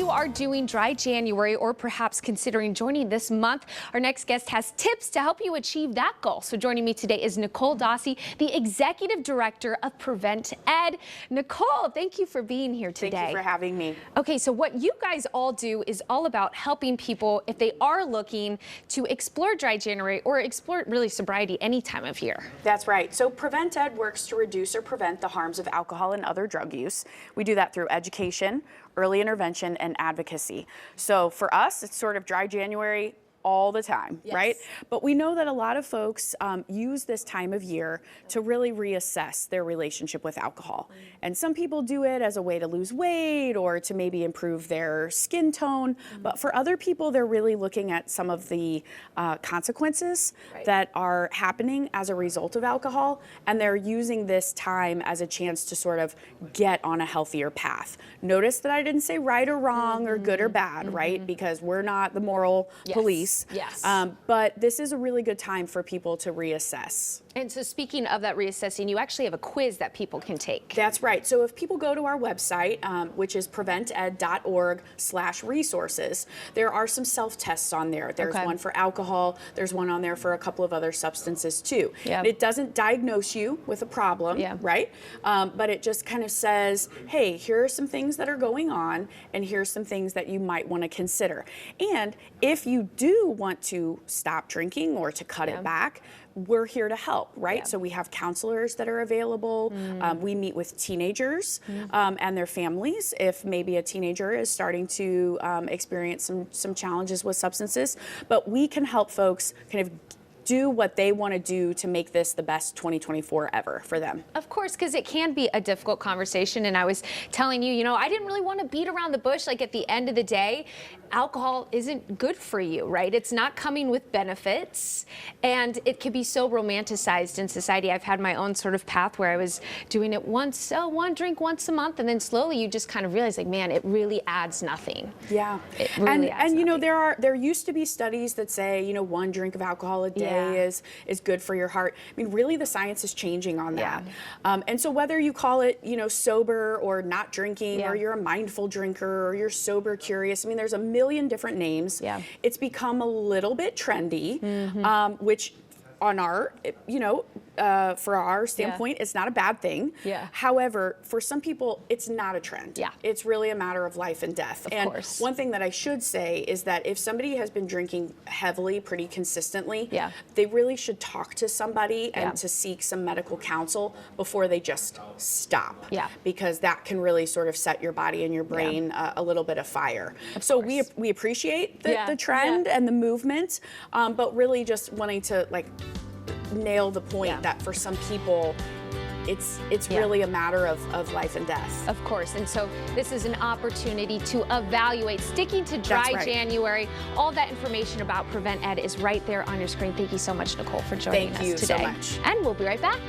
you are doing dry January or perhaps considering joining this month, our next guest has tips to help you achieve that goal. So joining me today is Nicole Dossi, the Executive Director of PreventEd. Nicole, thank you for being here today. Thank you for having me. Okay, so what you guys all do is all about helping people if they are looking to explore dry January or explore really sobriety any time of year. That's right. So PreventEd works to reduce or prevent the harms of alcohol and other drug use. We do that through education, early intervention, and advocacy. So for us, it's sort of dry January all the time, yes, right? But we know that a lot of folks use this time of year to really reassess their relationship with alcohol. And some people do it as a way to lose weight or to maybe improve their skin tone. But for other people, they're really looking at some of the consequences that are happening as a result of alcohol. And they're using this time as a chance to sort of get on a healthier path. Notice that I didn't say right or wrong or good or bad, right? Because we're not the moral police. Yes. But this is a really good time for people to reassess. And so speaking of that reassessing, you actually have a quiz that people can take. That's right. So if people go to our website, which is prevented.org/resources, there are some self-tests on there. There's one for alcohol. There's one on there for a couple of other substances too. Yep. It doesn't diagnose you with a problem, right? But it just kind of says, hey, here are some things that are going on, and here's some things that you might want to consider. And if you do want to stop drinking or to cut it back, we're here to help, right? So we have counselors that are available. We meet with teenagers and their families if maybe a teenager is starting to experience some challenges with substances. But we can help folks kind of do what they want to do to make this the best 2024 ever for them. Of course, because it can be a difficult conversation. And I was telling you, I didn't really want to beat around the bush. Like at the end of the day, alcohol isn't good for you, right? It's not coming with benefits. And it can be so romanticized in society. I've had my own sort of path where I was doing it one drink once a month. And then slowly you just kind of realize like, man, it really adds nothing. Yeah. It really adds nothing. There used to be studies that say, one drink of alcohol a day is good for your heart. I mean, really the science is changing on that. And so whether you call it, sober or not drinking, or you're a mindful drinker, or you're sober curious, I mean, there's a million different names. It's become a little bit trendy, which on our, for our standpoint, it's not a bad thing. However, for some people, it's not a trend. It's really a matter of life and death. Of course. One thing that I should say is that if somebody has been drinking heavily, pretty consistently, they really should talk to somebody and to seek some medical counsel before they just stop. Because that can really sort of set your body and your brain a little bit afire. So we appreciate the trend and the movement, but really just wanting to nail the point that for some people it's really a matter of life and death. Of course, and so this is an opportunity to evaluate, sticking to dry January. All that information about PreventEd is right there on your screen. Thank you so much, Nicole, for joining us today. Thank you so much. And we'll be right back.